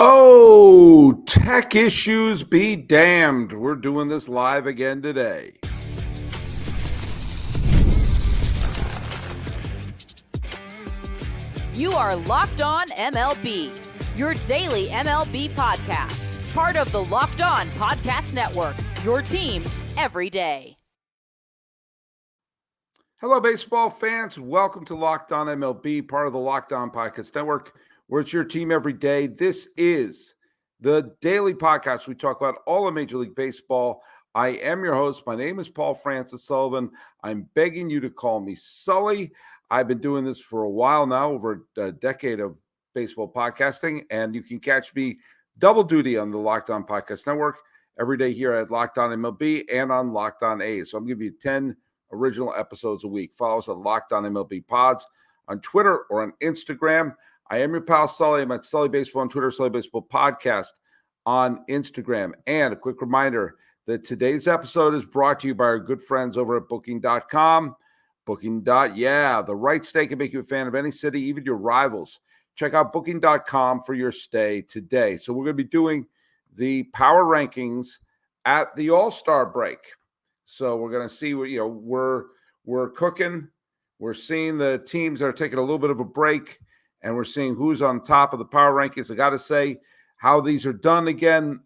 Oh, tech issues be damned. We're doing this live again today. You are Locked On MLB, your daily MLB podcast. Part of the Locked On Podcast Network, your team every day. Hello, baseball fans. Welcome to Locked On MLB, part of the Locked On Podcast Network, where it's your team every day. This is the daily podcast. We talk about all of Major League Baseball. I am your host. My name is Paul Francis Sullivan. I'm begging you to call me Sully. I've been doing this for a while now, over a decade of baseball podcasting, and you can catch me double duty on the Locked On Podcast Network every day here at Locked On MLB and on Locked On A's. So I'm giving you 10 original episodes a week. Follow us at Locked On MLB Pods on Twitter or on Instagram. I am your pal Sully. I'm at Sully Baseball on Twitter, Sully Baseball Podcast on Instagram. And a quick reminder that today's episode is brought to you by our good friends over at Booking.com. Booking.yeah, the right stay can make you a fan of any city, even your rivals. Check out Booking.com for your stay today. So we're going to be doing the power rankings at the All-Star break. So we're going to see what, we're cooking. We're seeing the teams that are taking a little bit of a break, and we're seeing who's on top of the power rankings. I got to say how these are done again.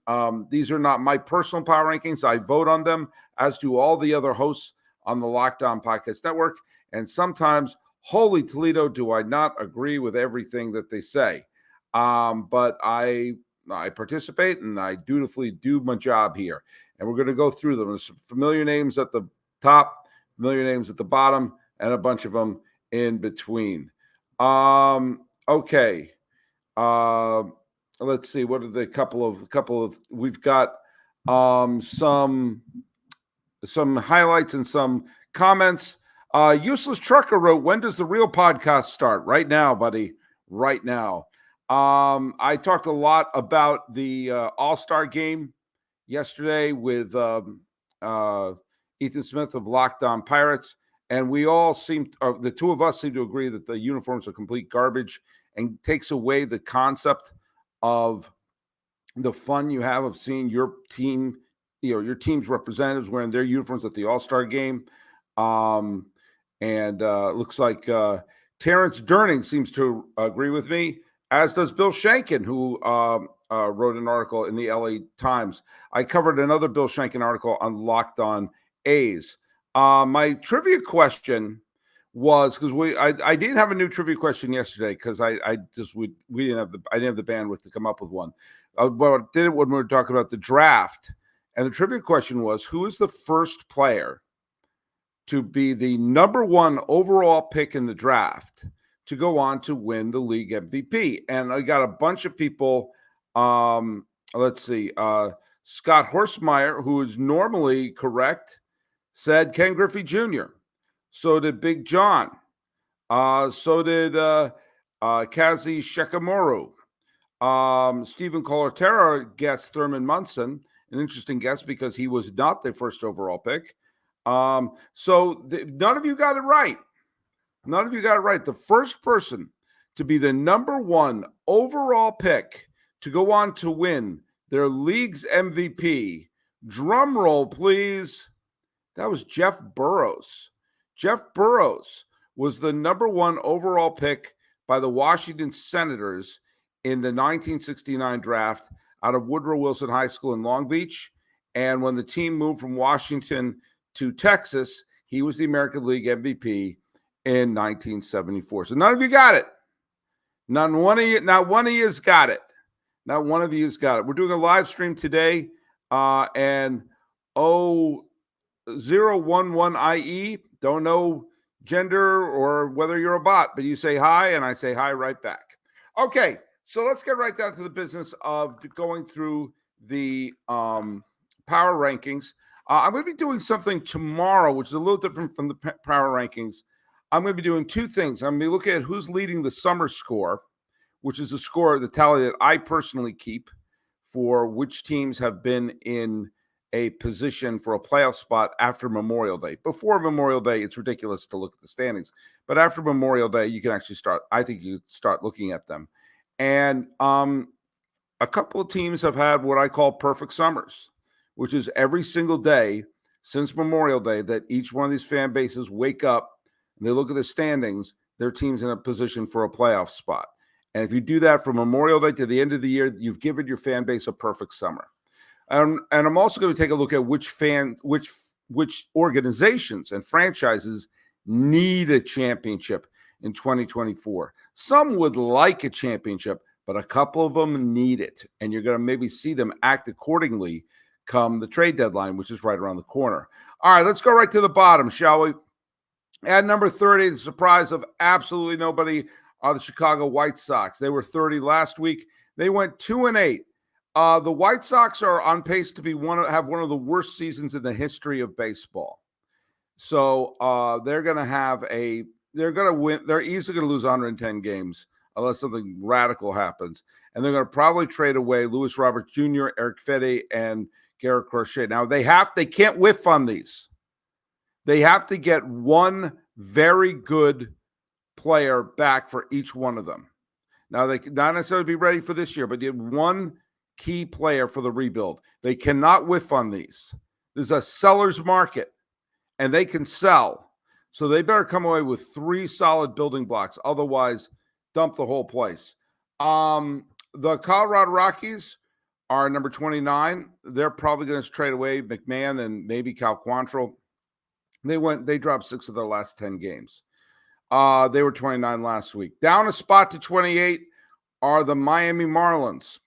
These are not my personal power rankings. I vote on them, as do all the other hosts on the Locked On Podcast Network. And sometimes, holy Toledo, do I not agree with everything that they say. But I participate, and I dutifully do my job here. And we're going to go through them. There's some familiar names at the top, familiar names at the bottom, and a bunch of them in between. Okay. Let's see. What are the couple of we've got some highlights and some comments. Useless Trucker wrote, when does the real podcast start? Right now, buddy. Right now. I talked a lot about the All-Star game yesterday with Ethan Smith of Locked On Pirates, and we all the two of us seem to agree that the uniforms are complete garbage and takes away the concept of the fun you have of seeing your team, your team's representatives wearing their uniforms at the All-Star game. Looks like Terrence Durning seems to agree with me, as does Bill Shankin, who wrote an article in the LA Times. I covered another Bill Shankin article on Locked On A's. My trivia question was, because I didn't have a new trivia question yesterday because I didn't have the bandwidth to come up with one. But I did it when we were talking about the draft. And the trivia question was, who is the first player to be the number one overall pick in the draft to go on to win the league MVP? And I got a bunch of people. Let's see. Scott Horstmeyer, who is normally correct, said Ken Griffey Jr. So did Big John. So did Kazi Shikamaru. Stephen Colatera guessed Thurman Munson. An interesting guess because he was not the first overall pick. None of you got it right. None of you got it right. The first person to be the number one overall pick to go on to win their league's MVP, drum roll, please, that was Jeff Burrows. Jeff Burrows was the number one overall pick by the Washington Senators in the 1969 draft out of Woodrow Wilson High School in Long Beach. And when the team moved from Washington to Texas, he was the American League MVP in 1974. So none of you got it. Not one of you's got it. Not one of you's got it. We're doing a live stream today, and 011IE, don't know gender or whether you're a bot, but you say hi, and I say hi right back. Okay, so let's get right down to the business of going through the power rankings. I'm going to be doing something tomorrow, which is a little different from the power rankings. I'm going to be doing two things. I'm going to be looking at who's leading the summer score, which is the tally that I personally keep for which teams have been in a position for a playoff spot after Memorial Day. Before Memorial Day, it's ridiculous to look at the standings. But after Memorial Day, you can actually start looking at them. And a couple of teams have had what I call perfect summers, which is every single day since Memorial Day that each one of these fan bases wake up and they look at the standings, their team's in a position for a playoff spot. And if you do that from Memorial Day to the end of the year, you've given your fan base a perfect summer. And I'm also going to take a look at which organizations and franchises need a championship in 2024. Some would like a championship, but a couple of them need it. And you're going to maybe see them act accordingly come the trade deadline, which is right around the corner. All right, let's go right to the bottom, shall we? At number 30, the surprise of absolutely nobody are the Chicago White Sox. They were 30 last week. They went 2-8. The White Sox are on pace to be have one of the worst seasons in the history of baseball. So they're going to win. They're easily going to lose 110 games unless something radical happens. And they're going to probably trade away Luis Robert Jr., Eric Fede, and Garrett Crochet. Now they can't whiff on these. They have to get one very good player back for each one of them. Now they could not necessarily be ready for this year, but they had one key player for the rebuild. They cannot whiff on these. There's a seller's market, and they can sell. So they better come away with 3 solid building blocks. Otherwise, dump the whole place. The Colorado Rockies are number 29. They're probably going to trade away McMahon and maybe Cal Quantrill. They dropped 6 of their last 10 games. They were 29 last week. Down a spot to 28 are the Miami Marlins.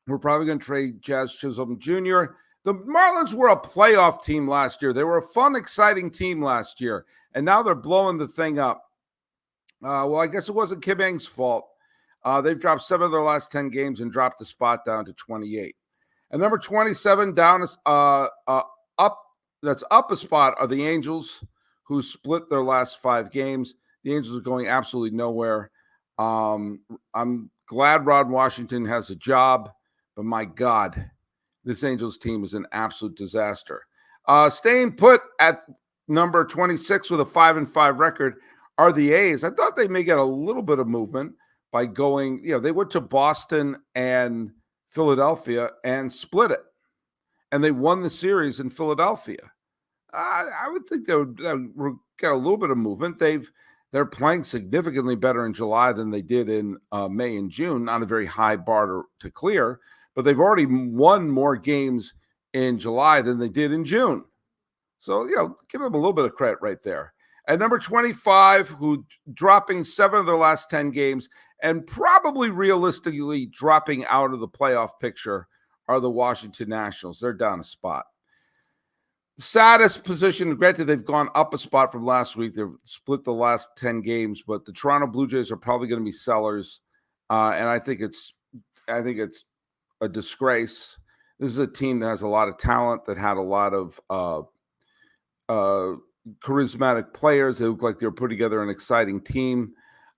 We're probably going to trade Jazz Chisholm Jr. The Marlins were a playoff team last year. They were a fun, exciting team last year, and now they're blowing the thing up. Well, I guess it wasn't Kim Ng's fault. They've dropped 7 of their last 10 games and dropped the spot down to 28. And number 27 down that's up a spot are the Angels, who split their last 5 games. The Angels are going absolutely nowhere. I'm glad Rod Washington has a job, but my God, this Angels team is an absolute disaster. Staying put at number 26 with a 5-5 record are the A's. I thought they may get a little bit of movement by going, they went to Boston and Philadelphia and split it. And they won the series in Philadelphia. I would think they would get a little bit of movement. They're playing significantly better in July than they did in May and June. Not a very high bar to clear, but they've already won more games in July than they did in June. So, give them a little bit of credit right there. At number 25, who dropping 7 of their last 10 games and probably realistically dropping out of the playoff picture are the Washington Nationals. They're down a spot. Saddest position, granted, they've gone up a spot from last week. They've split the last 10 games, but the Toronto Blue Jays are probably going to be sellers. And I think it's a disgrace. This is a team that has a lot of talent, that had a lot of charismatic players. They look like they were put together an exciting team.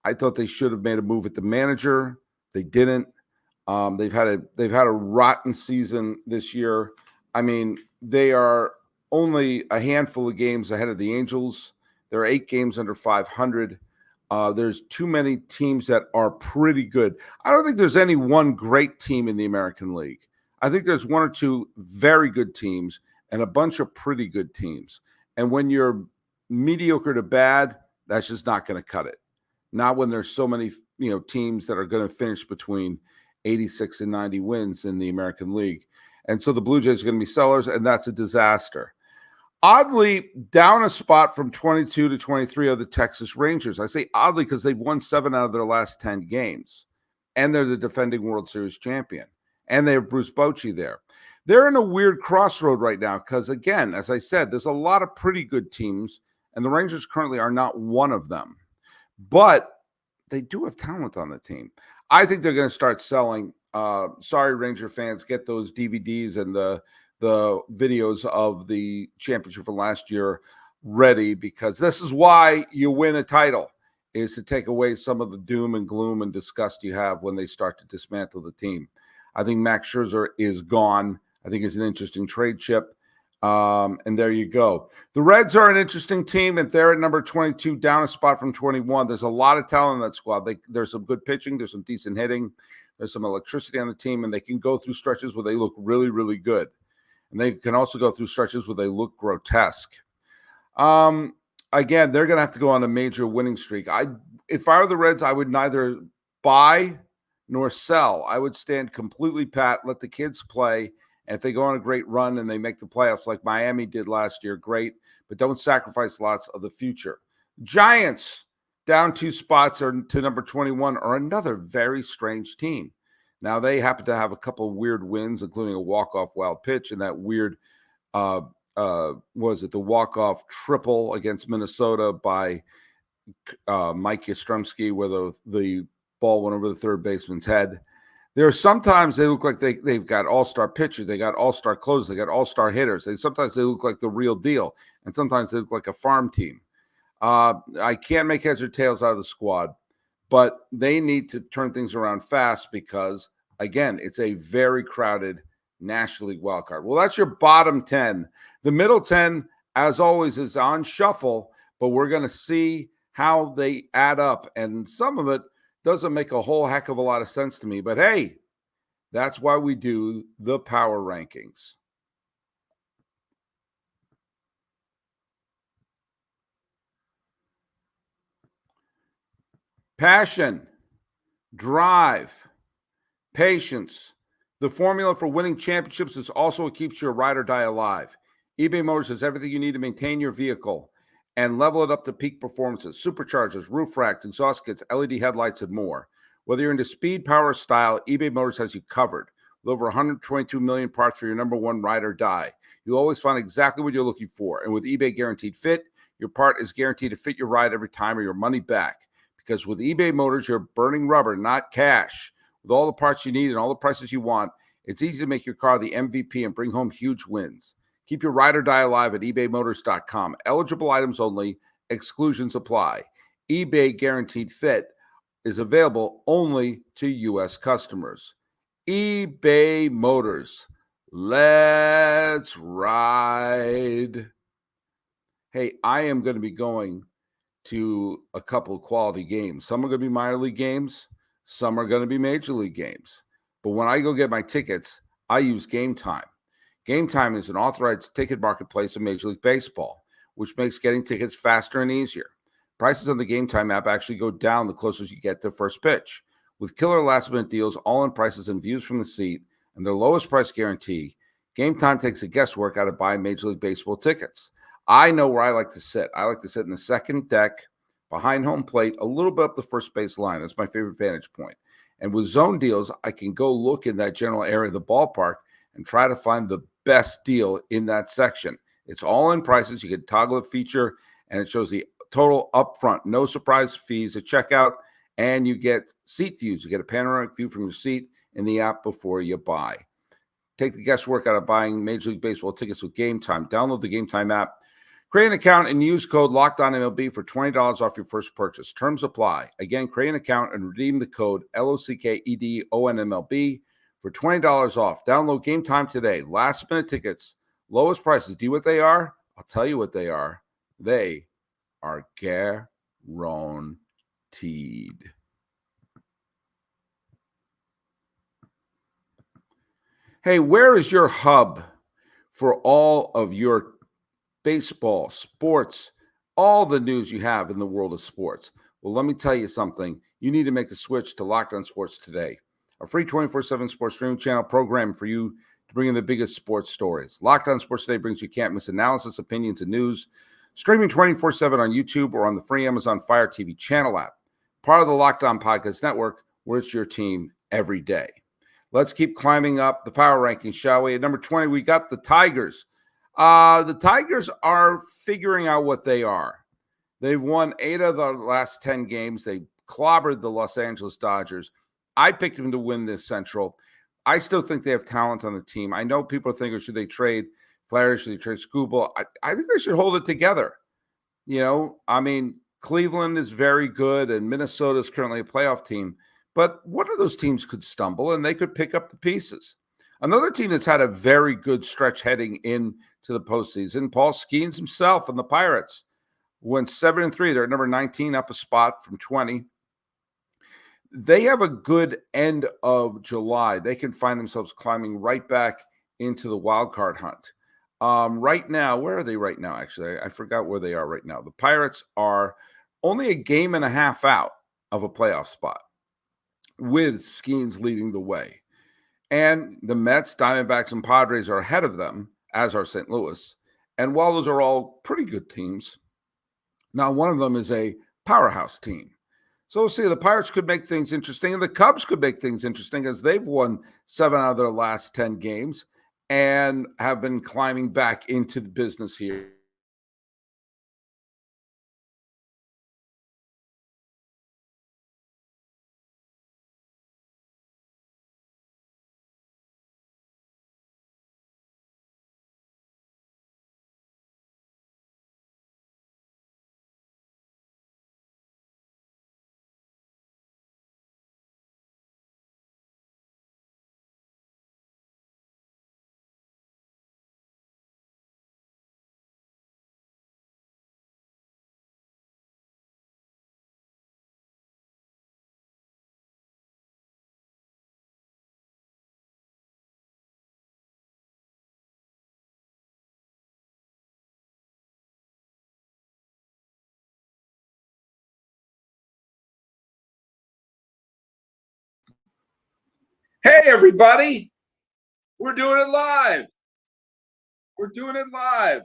I thought they should have made a move at the manager. They didn't. They've had a rotten season this year. I mean, they are only a handful of games ahead of the Angels. There are 8 games under 500. There's too many teams that are pretty good. I don't think there's any one great team in the American League. I think there's 1 or 2 very good teams and a bunch of pretty good teams. And when you're mediocre to bad, that's just not going to cut it. Not when there's so many, teams that are going to finish between 86 and 90 wins in the American League. And so the Blue Jays are going to be sellers, and that's a disaster. Oddly, down a spot from 22 to 23 are the Texas Rangers. I say oddly because they've won 7 out of their last 10 games, and they're the defending World Series champion, and they have Bruce Bochy there. They're in a weird crossroad right now because, again, as I said, there's a lot of pretty good teams, and the Rangers currently are not one of them. But they do have talent on the team. I think they're going to start selling. Sorry, Ranger fans, get those DVDs and the videos of the championship from last year ready, because this is why you win a title, is to take away some of the doom and gloom and disgust you have when they start to dismantle the team. I think Max Scherzer is gone. I think it's an interesting trade chip. And there you go. The Reds are an interesting team, and they're at number 22, down a spot from 21. There's a lot of talent in that squad. There's some good pitching. There's some decent hitting. There's some electricity on the team, and they can go through stretches where they look really, really good. And they can also go through stretches where they look grotesque. Again, they're going to have to go on a major winning streak. If I were the Reds, I would neither buy nor sell. I would stand completely pat, let the kids play. And if they go on a great run and they make the playoffs like Miami did last year, great. But don't sacrifice lots of the future. Giants, down 2 spots to number 21, are another very strange team. Now, they happen to have a couple of weird wins, including a walk-off wild pitch and that weird, the walk-off triple against Minnesota by Mike Yastrzemski, where the ball went over the third baseman's head. There are sometimes they look like they've got all-star pitchers, they got all-star closers, they got all-star hitters. Sometimes they look like the real deal, and sometimes they look like a farm team. I can't make heads or tails out of the squad, but they need to turn things around fast because, again, it's a very crowded National League wildcard. Well, that's your bottom 10. The middle 10, as always, is on shuffle, but we're going to see how they add up, and some of it doesn't make a whole heck of a lot of sense to me, but hey, that's why we do the power rankings. Passion, drive, patience. The formula for winning championships is also what keeps your ride or die alive. eBay Motors has everything you need to maintain your vehicle and level it up to peak performances: superchargers, roof racks, exhaust kits, LED headlights, and more. Whether you're into speed, power, or style, eBay Motors has you covered. With over 122 million parts for your number one ride or die, you'll always find exactly what you're looking for. And with eBay Guaranteed Fit, your part is guaranteed to fit your ride every time or your money back. Because with eBay Motors, you're burning rubber, not cash. With all the parts you need and all the prices you want, it's easy to make your car the MVP and bring home huge wins. Keep your ride or die alive at ebaymotors.com. Eligible items only. Exclusions apply. eBay Guaranteed Fit is available only to U.S. customers. eBay Motors. Let's ride. Hey, I am going to be going to a couple of quality games. Some are going to be minor league games. Some are going to be major league games. But when I go get my tickets, I use Game Time. Game Time is an authorized ticket marketplace of Major League Baseball, which makes getting tickets faster and easier. Prices on the Game Time app actually go down the closer you get to first pitch. With killer last-minute deals, all-in prices, and views from the seat, and their lowest price guarantee, Game Time takes the guesswork out of buying Major League Baseball tickets. I know where I like to sit. I like to sit in the second deck, behind home plate, a little bit up the first base line. That's my favorite vantage point. And with zone deals, I can go look in that general area of the ballpark and try to find the best deal in that section. It's all in prices. You can toggle the feature, and it shows the total up front. No surprise fees at checkout, and you get seat views. You get a panoramic view from your seat in the app before you buy. Take the guesswork out of buying Major League Baseball tickets with Game Time. Download the Game Time app, create an account, and use code LOCKEDONMLB for $20 off your first purchase. Terms apply. Again, create an account and redeem the code LOCKEDONMLB for $20 off. Download Game Time today. Last-minute tickets, lowest prices. Do you know what they are? I'll tell you what they are. They are guaranteed. Hey, where is your hub for all of your baseball, sports, all the news you have in the world of sports? Well, let me tell you something. You need to make the switch to Locked On Sports Today, a free 24/7 sports streaming channel program for you to bring in the biggest sports stories. Locked On Sports Today brings you can't-miss analysis, opinions, and news, streaming 24/7 on YouTube or on the free Amazon Fire TV channel app, part of the Locked On Podcast Network, where it's your team every day. Let's keep climbing up the power rankings, shall we? At number 20, we got the Tigers. The Tigers are figuring out what they are. They've won 8 of the last 10 games. They clobbered the Los Angeles Dodgers. I picked them to win this Central. I still think they have talent on the team. I know people are thinking, should they trade Flaherty? Should they trade Skubal? I think they should hold it together. You know, I mean, Cleveland is very good, and Minnesota is currently a playoff team. But one of those teams could stumble, and they could pick up the pieces. Another team that's had a very good stretch heading into the postseason, Paul Skeens himself and the Pirates went 7-3. They're at number 19, up a spot from 20. They have a good end of July. They can find themselves climbing right back into the wild card hunt. Right now, where are they right now? Actually, I forgot where they are right now. The Pirates are only a game and a half out of a playoff spot, with Skeens leading the way. And the Mets, Diamondbacks, and Padres are ahead of them, as are St. Louis. And while those are all pretty good teams, now one of them is a powerhouse team. So we'll see. The Pirates could make things interesting, and the Cubs could make things interesting as they've won 7 out of their last 10 games and have been climbing back into the business here. Hey, everybody. We're doing it live. We're doing it live.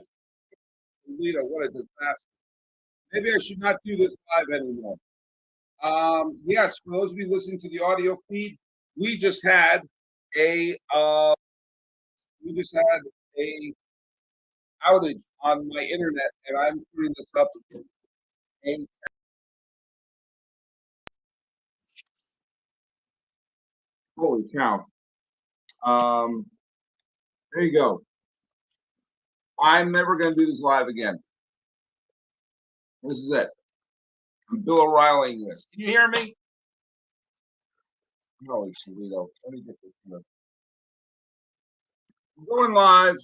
Lita, what a disaster. Maybe I should not do this live anymore. Yes, for those of you listening to the audio feed, we just had a a outage on my internet, and I'm putting this up. And holy cow! There you go. I'm never going to do this live again. This is it. I'm Bill O'Reillying this. Can you hear me? Holy Toledo. Let me get this here. We're going live.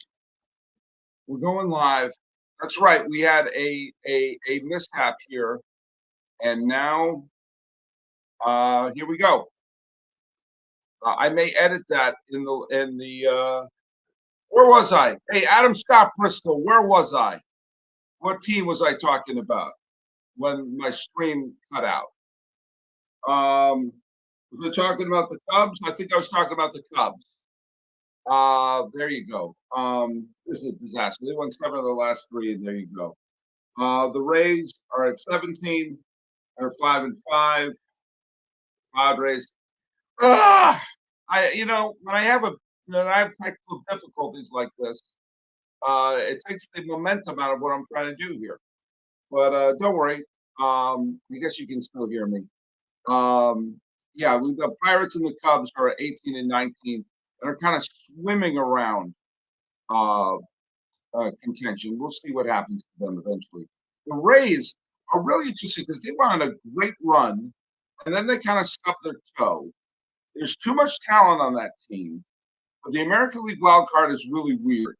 We're going live. That's right. We had a mishap here, and now here we go. I may edit that in the. Where was I? Hey, Adam Scott Bristol. Where was I? What team was I talking about when my stream cut out? Was I talking about the Cubs? I think I was talking about the Cubs. There you go. This is a disaster. They won 7 of the last 3, and there you go. The Rays are at 17. They're 5-5. Padres. When I have technical difficulties like this, it takes the momentum out of what I'm trying to do here. But don't worry. I guess you can still hear me. Yeah, the Pirates and the Cubs are at 18 and 19 and are kind of swimming around contention. We'll see what happens to them eventually. The Rays are really interesting because they went on a great run, and then they kind of stubbed their toe. There's too much talent on that team, but the American League wild card is really weird.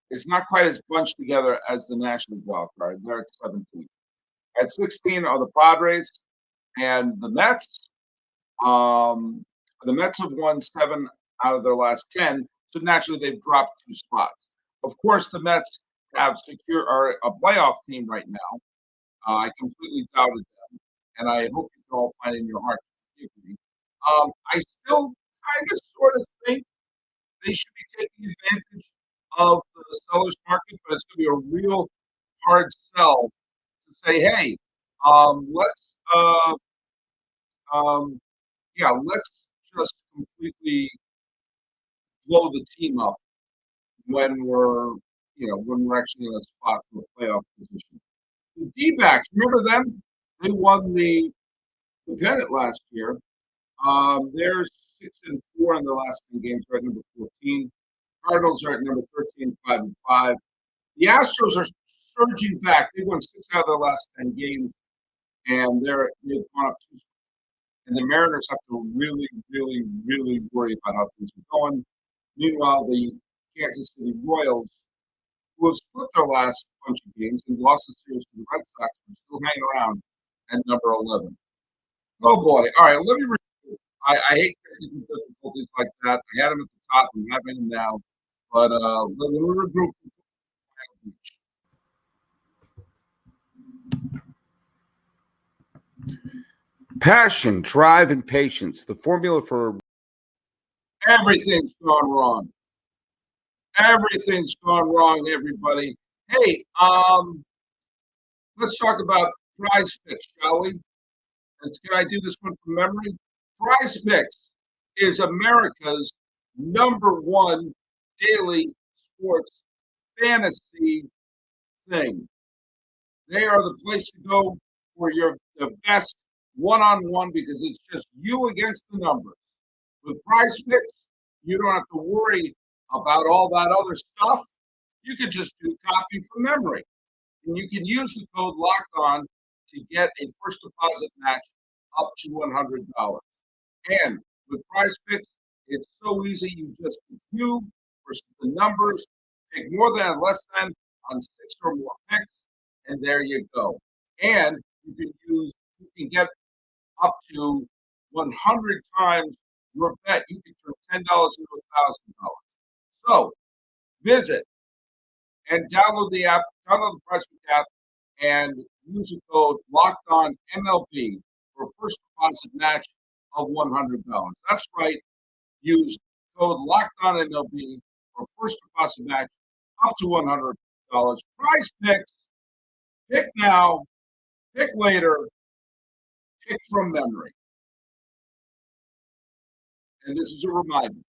It's not quite as bunched together as the National League wild card. They're at 17. At 16 are the Padres and the Mets. The Mets have won 7 out of their last 10, so naturally they've dropped 2 spots. Of course, the Mets are a playoff team right now. I completely doubted them, and I hope you can all find in your heart to forgive me. I still kind of sort of think they should be taking advantage of the seller's market, but it's going to be a real hard sell to say, hey, let's let's just completely blow the team up when we're actually in a spot for a playoff position. The D-backs, remember them? They won the pennant last year. They're 6-4 in the last 10 games. They're at number 14. Cardinals are at number 13, 5-5. The Astros are surging back. They won 6 out of their last 10 games, and they've gone up 2. And the Mariners have to really, really, really worry about how things are going. Meanwhile, the Kansas City Royals, who have split their last bunch of games and lost the series to the Red Sox, are still hanging around at number 11. Oh boy! All right, let me. I hate technical difficulties like that. I had them at the top, I'm having them now. But let me regroup. Passion, drive, and patience. The formula for everything's gone wrong. Everything's gone wrong, everybody. Hey, let's talk about Prize Picks, shall we? Can I do this one from memory? Prize Picks is America's number one daily sports fantasy thing. They are the place to go for the best one-on-one because it's just you against the numbers. With Prize Picks, you don't have to worry about all that other stuff. You can just do copy from memory. And you can use the code LOCKEDON to get a first deposit match up to $100. And with Prize Picks, it's so easy. You just pick you versus the numbers, pick more than and less than on 6 or more picks, and there you go. And you can get up to 100 times your bet. You can turn $10 into $1,000. So visit and download the app, download the Prize Picks app, and use the code LOCKEDONMLB for a first deposit match of $100. That's right. Use code LOCKEDONMLB for a first deposit match up to $100. Prize Picks. Pick now. Pick later. Pick from memory. And this is a reminder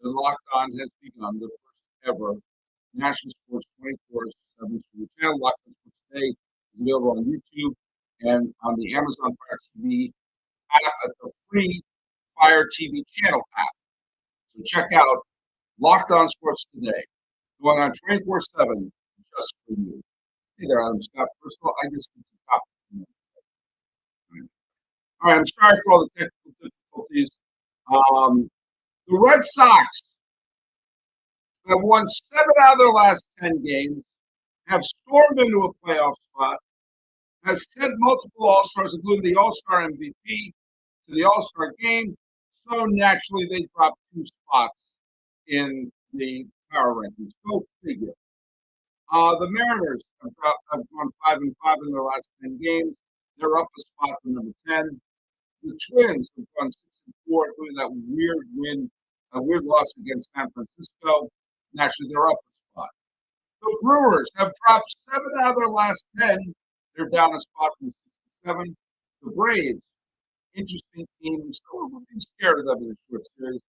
that Locked On has begun the first ever national sports 24/7 channel. Locked On Sports Today is available on YouTube and on the Amazon Fire TV app at the free Fire TV channel app. So check out Locked On Sports Today, going on 24/7 just for you. Hey there, I'm Scott. First of all, I just need some copy. All right, I'm sorry for all the technical difficulties. The Red Sox have won 7 out of their last 10 games, have stormed into a playoff spot, has sent multiple All-Stars, including the All-Star MVP, to the All-Star game. So naturally, they dropped 2 spots in the power rankings. Go figure. The Mariners have gone 5-5 in their last 10 games. They're up a spot to number 10. The Twins have gone 6-4, including that weird loss against San Francisco. Naturally, they're up a spot. The Brewers have dropped 7 out of their last 10. They're down a spot from 6 to 7. The Braves, interesting team. Still would be scared of them in a short series.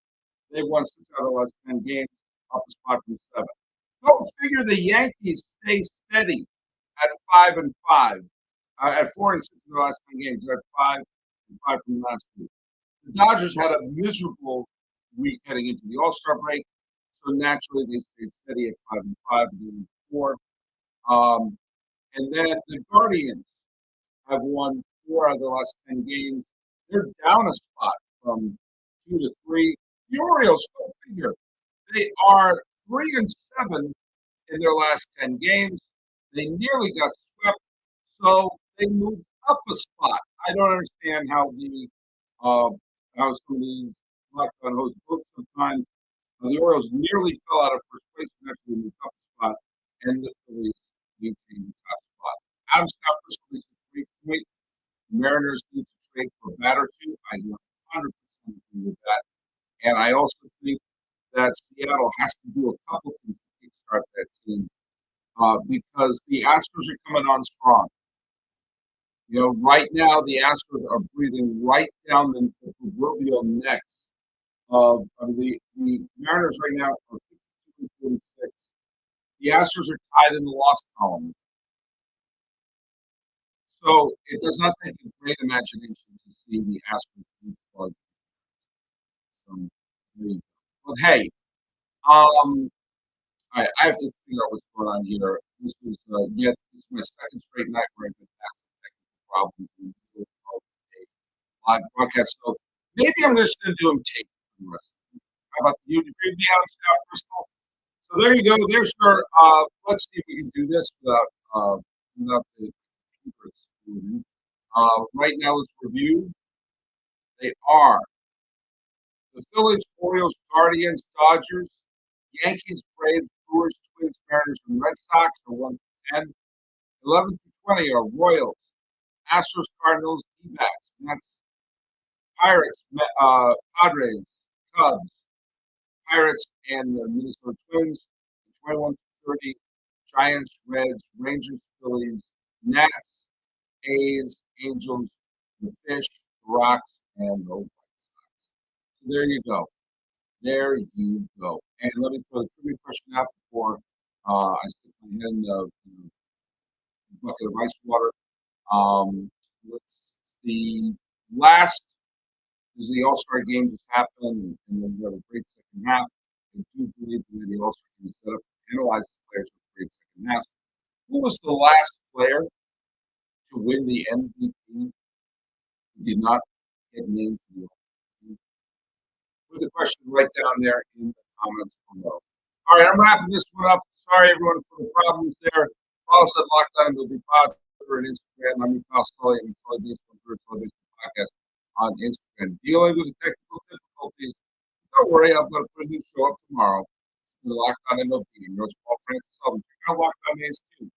They've won 6 out of the last 10 games, up a spot from 7. Go figure the Yankees stay steady at 5-5. At 4-6 in the last 10 games. They're at 5-5 from last week. The Dodgers had a miserable week heading into the All-Star break. So naturally, they stayed steady at 5-5 and 4. And then the Guardians have won 4 out of the last 10 games. They're down a spot from 2 to 3. The Orioles, go figure, they are 3-7 in their last 10 games. They nearly got swept, so they moved up a spot. I don't understand how some of these lockdown hosts book sometimes. The Orioles nearly fell out of first place and actually moved up a spot, and the Phillies maintained the top spot. Adam Scott personally is a great point. The Mariners need to trade for a bat or two. I 100% agree with that. And I also think that Seattle has to do a couple things to kickstart that team because the Astros are coming on strong. You know, right now the Astros are breathing right down the proverbial necks of the Mariners right now are 52-46. The Astros are tied in the loss column. So it does not take a great imagination to see the Astros beat the So, but hey, I have to figure out what's going on here. This is my second straight night where I've been having technical problems in the live broadcast. So maybe I'm just going to do them tape for the rest of the week. How about the Union? Agree with me, Adam Scott Bristol? So there you go. There's your. Let's see if we can do this without the computer exploding. Right now, let's review. They are the Phillies, Orioles, Guardians, Dodgers, Yankees, Braves, Brewers, Twins, Mariners, and Red Sox are 1 to 10. 11 through 20 are Royals, Astros, Cardinals, h-vacs, Mets, Pirates, Padres, Cubs, Pirates, and the Minnesota Twins. 21 through 30, Giants, Reds, Rangers, Phillies, Nats, A's, Angels, the Fish, the Rocks, and the White Sox. So there you go. There you go. And let me throw the trivia question out before I stick my head in the bucket of ice water. The last is the All-Star game just happened, and then we have a great second half. I do believe that the All-Star game is set up to analyze the players with a great second half. Who was the last player to win the MVP who did not get named to the All-Star? Put the question right down there in the comments below. All right, I'm wrapping this one up. Sorry, everyone, for the problems there. Follow us at Lockdown will be pod and Instagram. I'm Pal Sully and Sully Baseball Podcast on Instagram. Dealing with the technical difficulties. Don't worry, I'm going to put a new show up tomorrow. The Lockdown MLB. Rose Paul Francis Sullivan. Check out Lockdown A's too.